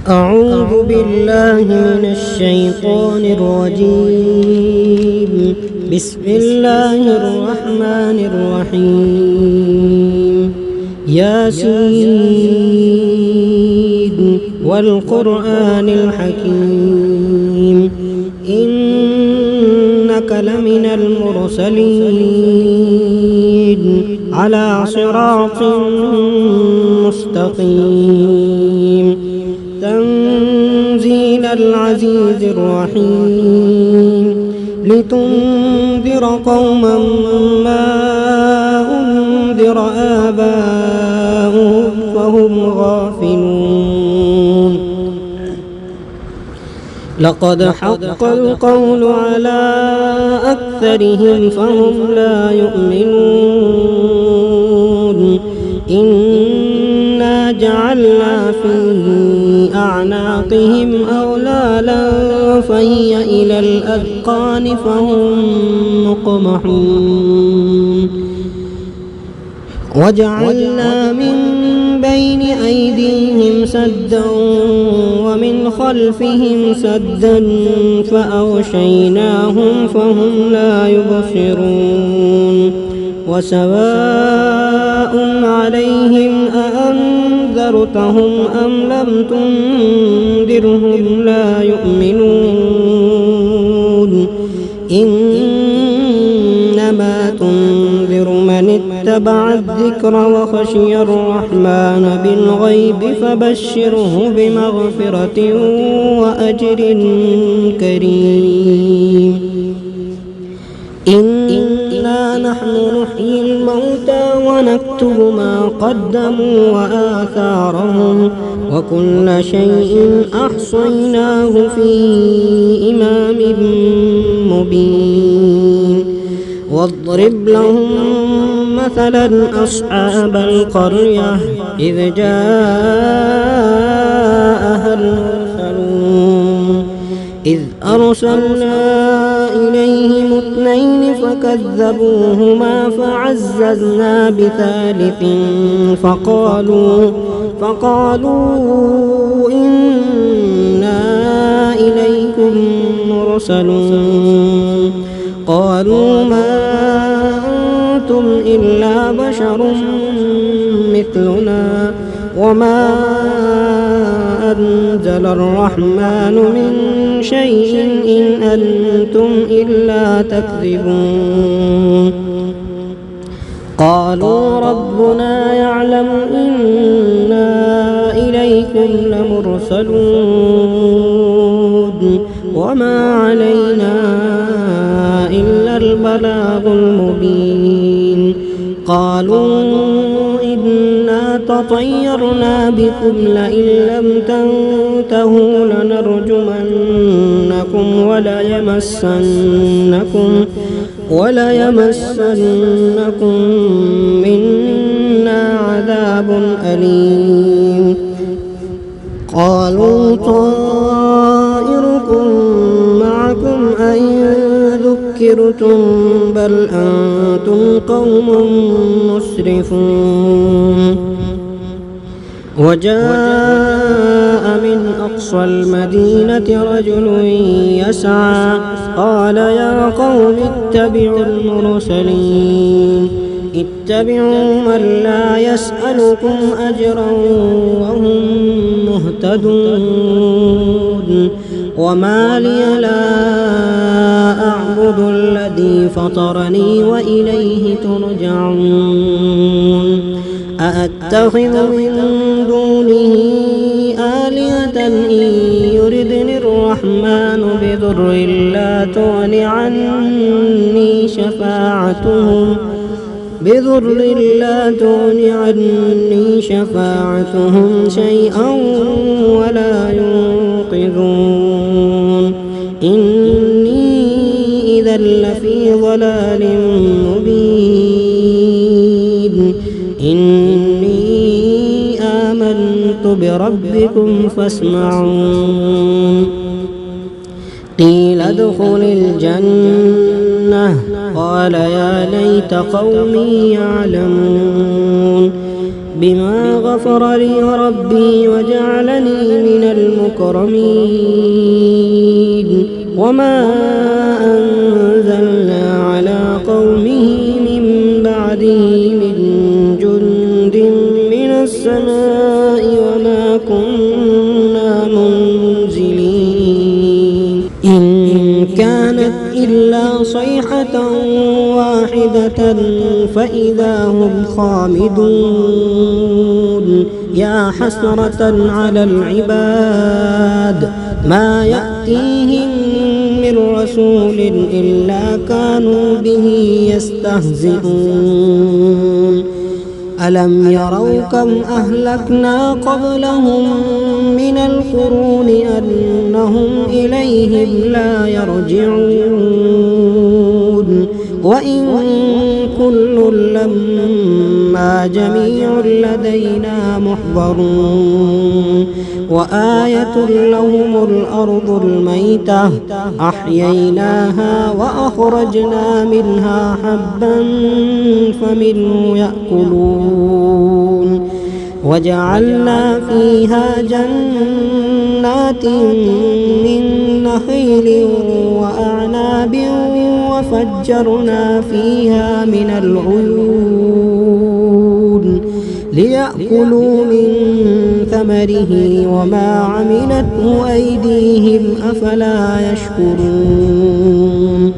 أعوذ بالله من الشيطان الرجيم. بسم الله الرحمن الرحيم. ياسين والقرآن الحكيم إنك لمن المرسلين على صراط مستقيم تنزيل العزيز الرحيم لتنذر قوما ما أنذر آباؤهم فهم غافلون. لقد حق القول على أكثرهم فهم لا يؤمنون. إنا جعلنا في أعناقهم أغلالا فهي إلى الأذقان فهم مقمحون. وجعلنا من بين أيديهم سدا ومن خلفهم سدا فأغشيناهم فهم لا يبصرون. وسواء عليهم أأنذرتهم أم لم تنذرهم لا يؤمنون. إنما تنذر من اتبع الذكر وخشي الرحمن بالغيب فبشره بمغفرة وأجر كريم. إنا نحن نحيي الموتى ونكتب ما قدموا وآثارهم وكل شيء أحصيناه في إمام مبين. واضرب لهم مثلا أصحاب القرية إذ جاءها المرسلون إذ أرسلنا إليهم اثنين فكذبوهما فعززنا بثالث فقالوا إنا إليكم مرسلون. قالوا ما أنتم إلا بشر مثلنا وما أنزل الرحمن من شيء إن أنتم إلا تكذبون. قالوا ربنا يعلم إنا إليكم لمرسلون وما علينا إلا البلاغ المبين. قالوا إنا تطيرنا بكم لئن لم تنتهوا لنرجمنكم وليمسنكم منا عذاب أليم. قالوا طائركم معكم أن ذكرتم بل أنتم قوم مسرفون. وجاء من أقصى المدينة رجل يسعى قال يا قوم اتبعوا المرسلين اتبعوا من لا يسألكم أجرا وهم مهتدون. وما لي لا أعبد الذي فطرني وإليه ترجعون. أأتخذ من دونه آلهة إن يردني الرحمن بضر لا تغن عني شفاعتهم شيئا ولا ينقذون. إني إذا لفي ضلال مبين. إني آمنت بربكم فاسمعون. قيل ادخل الجنة قال يا ليت قومي يعلمون. بما غفر لي ربي وجعلني من المكرمين وما أنزلنا على قومه من بعده من جند من السماء وما كنا منزلين إن كانت إلا صيحة واحدة فإذا هم خامدون يا حسرة على العباد ما يأتيهم من رسول إلا كانوا به يستهزئون ألم يروا كم أهلكنا قبلهم من القرون أنهم إليهم لا يرجعون وإن كل لما جميع لدينا محضرون وآية لهم الأرض الميتة أحييناها وأخرجنا منها حبا فمنه يأكلون وجعلنا فيها جنات من نخيل وأعناب وفجرنا فيها من العيون ليأكلوا من ثمره وما عملته أيديهم أفلا يشكرون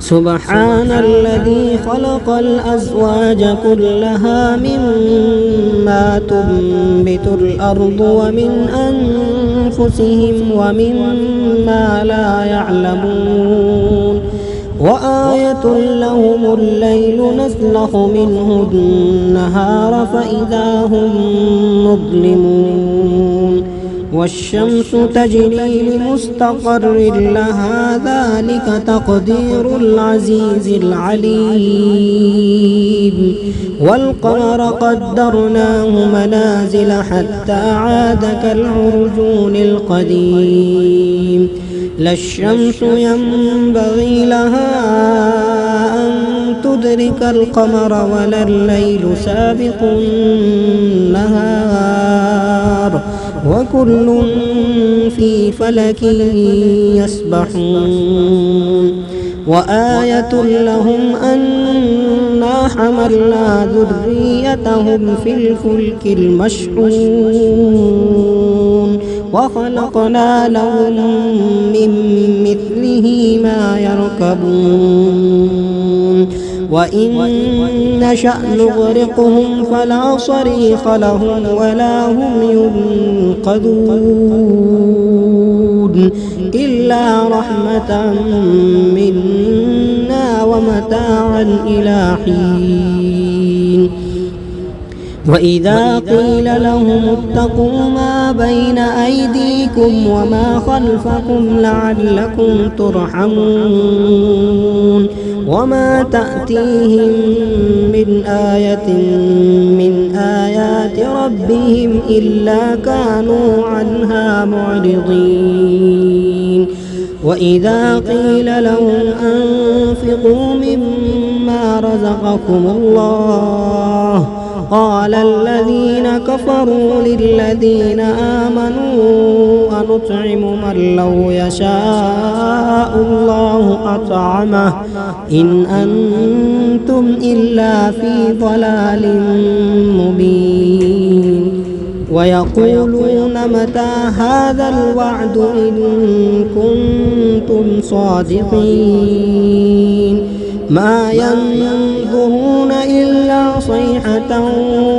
سبحان الذي خلق الأزواج كلها مما تنبت الأرض ومن أنفسهم ومما لا يعلمون وآية لهم الليل نسلخ منه النهار فإذا هم مظلمون والشمس تجري لمستقر لها ذلك تقدير العزيز العليم والقمر قدرناه منازل حتى عاد كالعرجون القديم لا الشمس ينبغي لها أن تدرك القمر ولا الليل سابق النهار وكل في فلك يسبحون وآية لهم أنا حملنا ذريتهم في الفلك المشحون وخلقنا لهم من مثله ما يركبون وإن نشأ نغرقهم فلا صريخ لهم ولا هم ينقذون إلا رحمة منا ومتاعا إلى حين وإذا قيل لهم اتقوا ما بين أيديكم وما خلفكم لعلكم ترحمون وما تأتيهم من آية من آيات ربهم إلا كانوا عنها معرضين وإذا قيل لهم أنفقوا مما رزقكم الله قال الذين كفروا للذين آمنوا أنطعم من لو يشاء الله أطعمه إن أنتم إلا في ضلال مبين ويقولون متى هذا الوعد إن كنتم صادقين ما ينظرون إلا صيحة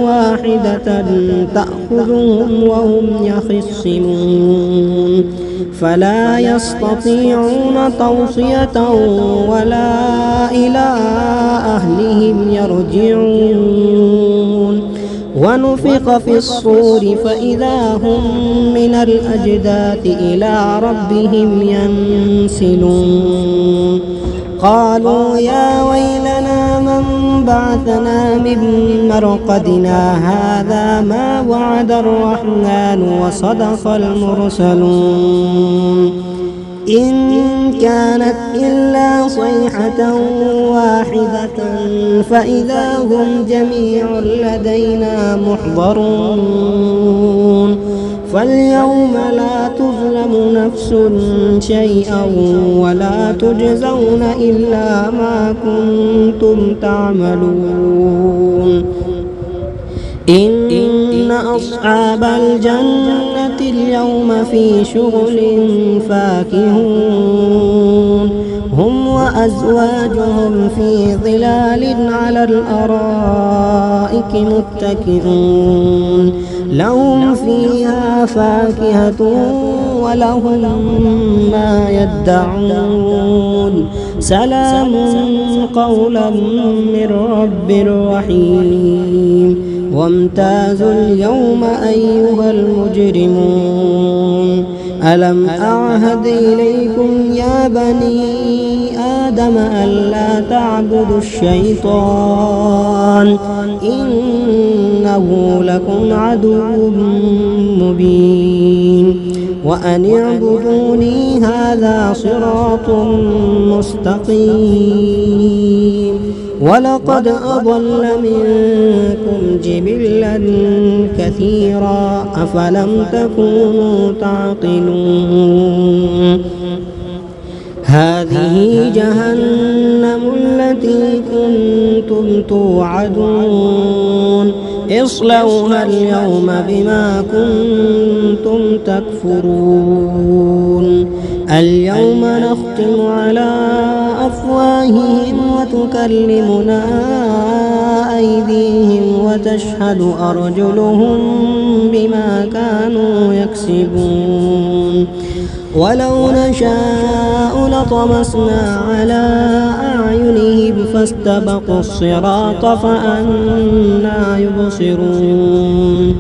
واحدة تأخذهم وهم يخصمون فلا يستطيعون توصية ولا إلى أهلهم يرجعون ونفخ في الصور فإذا هم من الأجداث إلى ربهم ينسلون قالوا يا ويلنا من بعثنا من مرقدنا هذا ما وعد الرحمن وصدق المرسلون إن كانت إلا صيحة واحدة فإذا هم جميع لدينا محضرون فاليوم لا تظلم نفس شيئا ولا تجزون إلا ما كنتم تعملون إن أصحاب الجنة اليوم في شغل فاكهون هم وأزواجهم في ظلال على الأرائك متكئون لهم فيها فاكهة ولهم ما يدعون سلام قولا من رب رحيم وامتازوا اليوم أيها المجرمون ألم أعهد إليكم يا بني آدم ألا تعبدوا الشيطان إنه لكم عدو مبين وأن اعبدوني هذا صراط مستقيم ولقد أضل منكم جبلا كثيرا أفلم تكونوا تعقلون هذه جهنم التي كنتم توعدون اصلوها اليوم بما كنتم تكفرون اليوم نختم على أفواههم وتكلمنا أيديهم وتشهد أرجلهم بما كانوا يكسبون ولو نشاء لطمسنا على أعينهم فاستبقوا الصراط فأنى يبصرون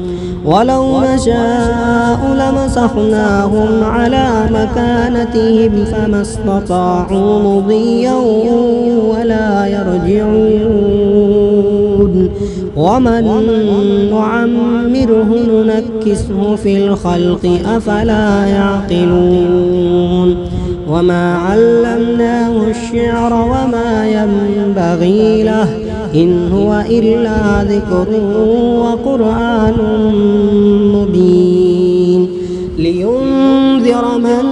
ولو نشاء لمسخناهم على مكانتهم فما استطاعوا مضيا ولا يرجعون ومن نعمره ننكسه في الخلق أفلا يعقلون وما علمناه الشعر وما ينبغي له إن هو إلا ذكر وقرآن مبين لينذر من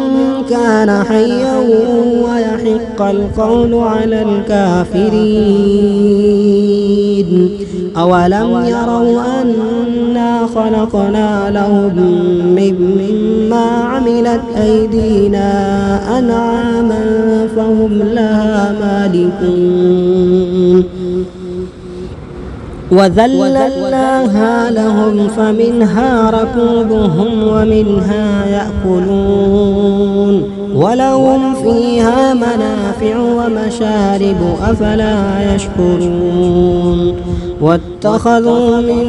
كان حيا ويحق القول على الكافرين أولم يروا أنا خلقنا لهم مما عملت أيدينا أنعاما فهم لها مالكون وذللناها لهم فمنها ركوبهم ومنها يأكلون ولهم فيها منافع ومشارب أفلا يشكرون واتخذوا من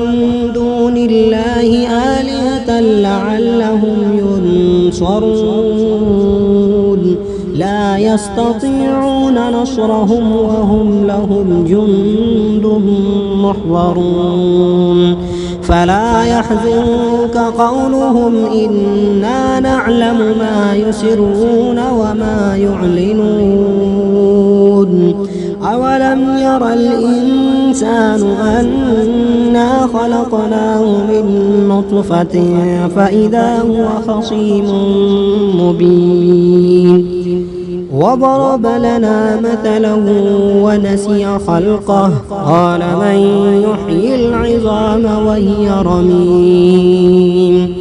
دون الله آلهة لعلهم ينصرون لا يستطيعون نصرهم وهم لهم جند محضرون فلا يحزنك قولهم إنا نعلم ما يسرون وما يعلنون أولم ير الإنسان أنا خلقناه من نطفة فإذا هو خصيم مبين وضرب لنا مثلا ونسي خلقه قال من يحيي العظام وهي رميم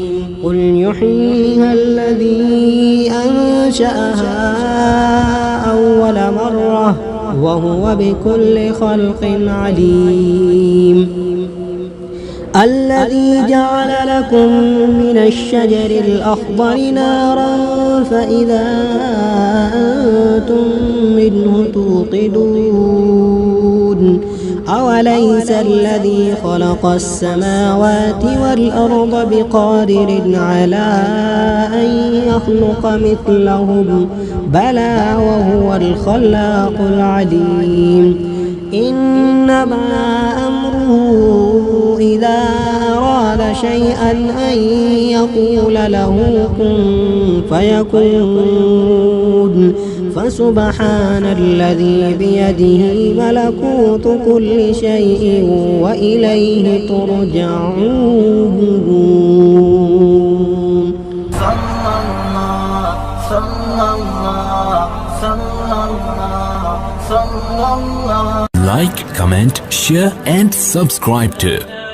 قل يحييها الذي أنشأها أول مرة وهو بكل خلق عليم الذي جعل لكم من الشجر الأخضر نارا فإذا أنتم منه توقدون أوليس الذي خلق السماوات والأرض بقادر على أن يخلق مثلهم بلى وهو الخلاق العليم إنما أمره إذا أراد شيئا أن يقول له كن فيكون فسبحان الذي بيده ملكوت كل شيء وإليه ترجعون. Like, comment, share and subscribe to